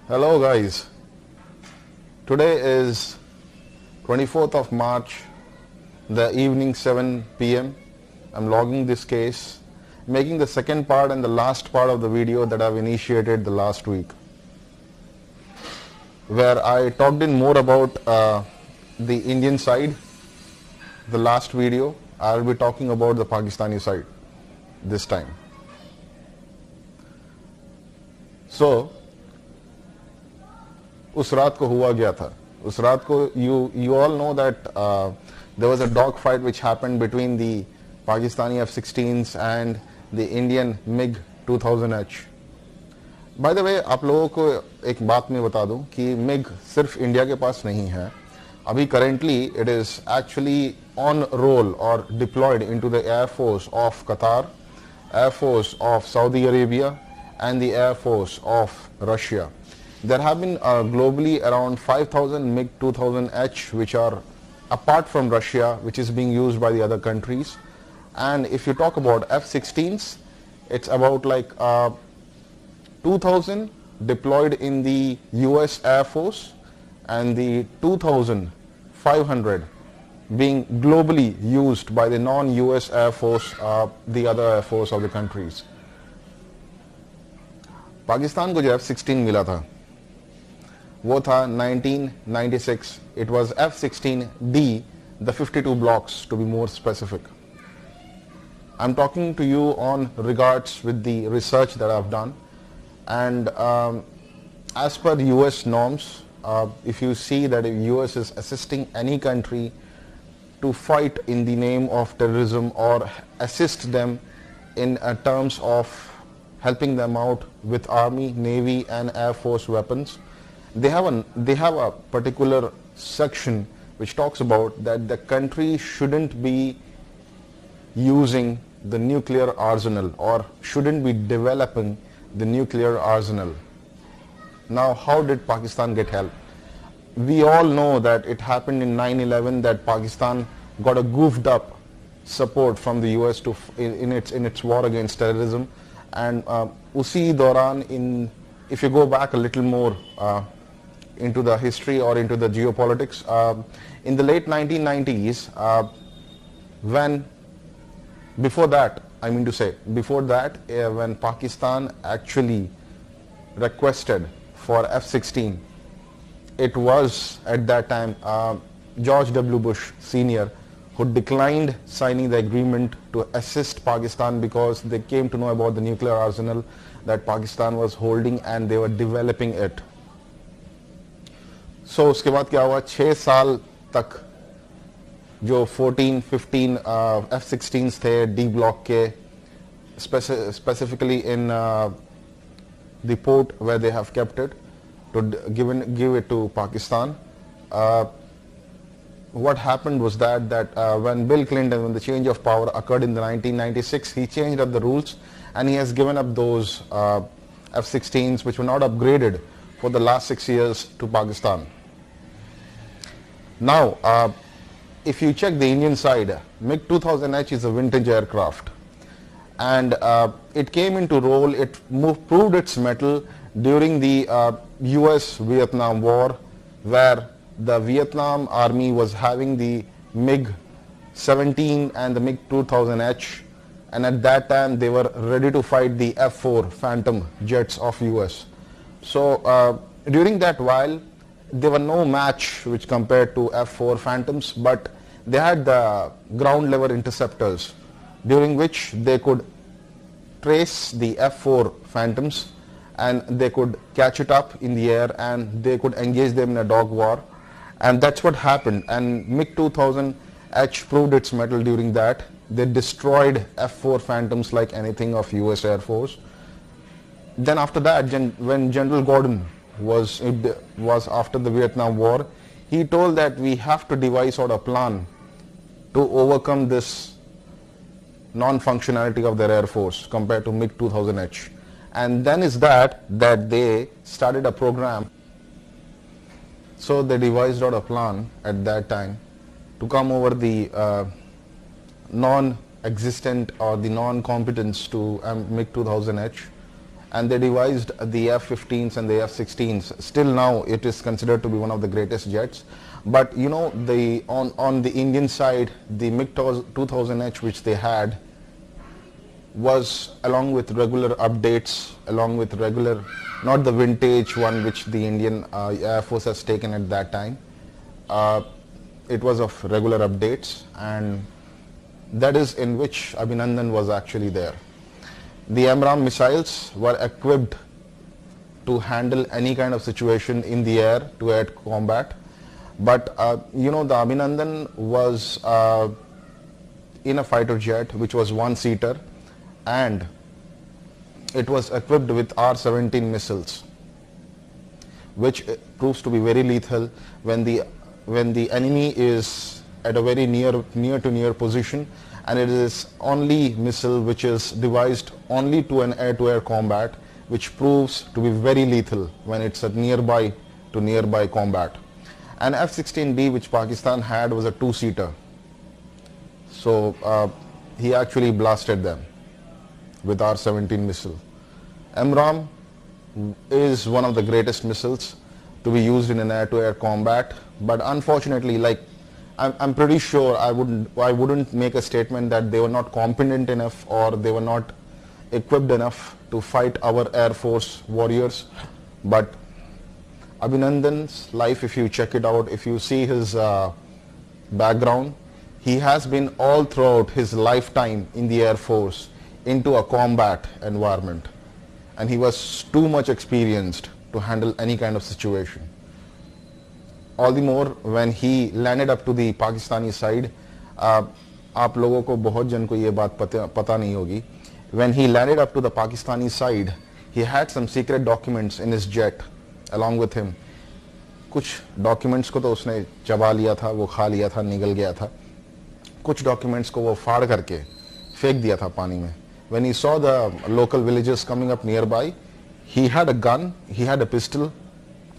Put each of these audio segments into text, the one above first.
Hello guys, today is 24th of March, the evening 7 p.m. I'm logging this case, making the second part and the last part of the video that I've initiated the last week, where I talked in more about the Indian side. The last video, I'll be talking about the Pakistani side this time. So, उस रात को हुआ गया था. उस रात को you all know that there was a dog fight which happened between the Pakistani F-16s and the Indian MIG 2000H. By the way, आप लोगों को एक बात मैं बता दूं कि MiG सिर्फ इंडिया के पास नहीं है. अभी currently it is actually on roll or deployed into the Air Force of Qatar, Air Force of Saudi Arabia and the Air Force of Russia. There have been globally around 5,000 MiG 2000H which are apart from Russia, which is being used by the other countries. And if you talk about F-16s, it's about like 2,000 deployed in the US Air Force and the 2,500 being globally used by the non-US Air Force, the other Air Force of the countries. Pakistan को जो F-16 मिला था वो था 1996. It was F-16D, the 52 blocks to be more specific. I'm talking to you on regards with the research that I've done, and as per US norms, if you see that if US is assisting any country to fight in the name of terrorism or assist them in terms of helping them out with army, navy and air force weapons, they have a particular section which talks about that the country shouldn't be using the nuclear arsenal or shouldn't be developing the nuclear arsenal. Now, how did Pakistan get help? We all know that it happened in 9/11 that Pakistan got a goofed up support from the US to in its war against terrorism, and usi dauran, if you go back a little more into the history or into the geopolitics, in the late 1990s, before that, when Pakistan actually requested for F-16, it was at that time George W. Bush Sr. who declined signing the agreement to assist Pakistan because they came to know about the nuclear arsenal that Pakistan was holding and they were developing it. So उसके बाद क्या हुआ, 6 साल तक जो 14-15 F-16s थे D block के, specifically in the port where they have kept it, to give it to Pakistan. What happened was that when Bill Clinton, when the change of power occurred in the 1996, he changed up the rules and he has given up those F-16s which were not upgraded for the last 6 years to Pakistan. Now, if you check the Indian side, MiG 2000H is a vintage aircraft, and it came into role, it proved its mettle during the US-Vietnam War, where the Vietnam Army was having the MiG-17 and the MiG 2000H, and at that time they were ready to fight the F-4 Phantom jets of US. So during that while, there were no match which compared to F-4 Phantoms, but they had the ground level interceptors during which they could trace the F-4 Phantoms and they could catch it up in the air and they could engage them in a dog war, and that's what happened. And MiG 2000H proved its mettle during that. They destroyed F-4 Phantoms like anything of US Air Force. Then after that, when General Gordon was after the Vietnam War, he told that we have to devise out a plan to overcome this non-functionality of their Air Force compared to MiG 2000H. And then is that they started a program. So they devised out a plan at that time to come over the non-existent or the non-competence to MiG 2000H and they devised the F-15s and the F-16s. Still now it is considered to be one of the greatest jets. But you know, on the Indian side, the MiG 2000H which they had was, along with regular updates, along with regular, not the vintage one which the Indian Air Force has taken at that time. It was of regular updates, and that is in which Abhinandan was actually there. The MRAM missiles were equipped to handle any kind of situation in the air, to air combat. But you know, the Abhinandan was in a fighter jet which was one-seater, and it was equipped with R-17 missiles, which proves to be very lethal when the enemy is at a very near position, and it is only missile which is devised only to an air-to-air combat, which proves to be very lethal when it's at nearby combat. And F-16D which Pakistan had was a two-seater, so he actually blasted them with R-17 missile. MRAM is one of the greatest missiles to be used in an air-to-air combat, but unfortunately, like, I'm pretty sure I wouldn't make a statement that they were not competent enough or they were not equipped enough to fight our Air Force warriors. But Abhinandan's life, if you check it out, if you see his background, he has been all throughout his lifetime in the Air Force into a combat environment, and he was too much experienced to handle any kind of situation. All the more when he landed up to the Pakistani side. आप लोगों को बहुत जन को ये बात पता नहीं होगी. When he landed up to the Pakistani side, he had some secret documents in his jet along with him. कुछ documents को तो उसने चबा लिया था, वो खा लिया था, निगल गया था. कुछ documents को वो फाड़ करके फेंक दिया था पानी में. When he saw the local villagers coming up nearby, he had a gun, he had a pistol,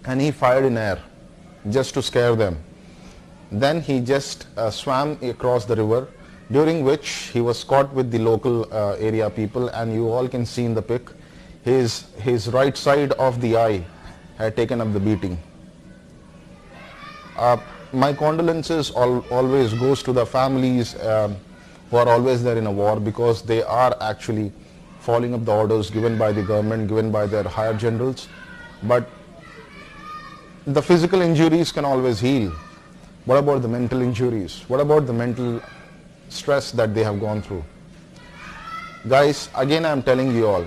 and he fired in air just to scare them. Then he just swam across the river, during which he was caught with the local area people, and you all can see in the pic, his right side of the eye had taken up the beating. My condolences always goes to the families who are always there in a war, because they are actually following up the orders given by the government, given by their higher generals. But the physical injuries can always heal. What about the mental injuries? What about the mental stress that they have gone through? Guys, again I am telling you all,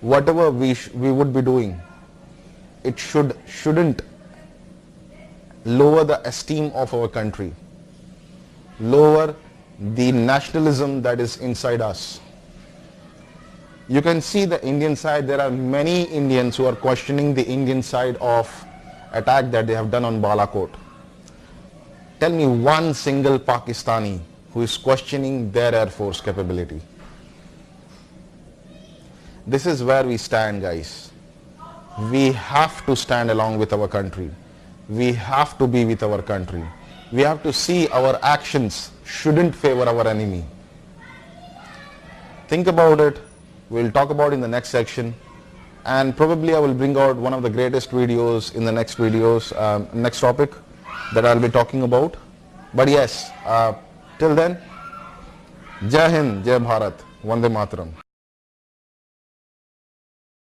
whatever we would be doing, it shouldn't lower the esteem of our country, lower the nationalism that is inside us. You can see the Indian side. There are many Indians who are questioning the Indian side of attack that they have done on Balakot. Tell me one single Pakistani who is questioning their Air Force capability. This is where we stand, guys. We have to stand along with our country. We have to be with our country. We have to see our actions shouldn't favor our enemy. Think about it. We'll talk about in the next section, and probably I will bring out one of the greatest videos in the next next topic that I'll be talking about. But yes, till then, Jai Hind, Jai Bharat, Vande Mataram.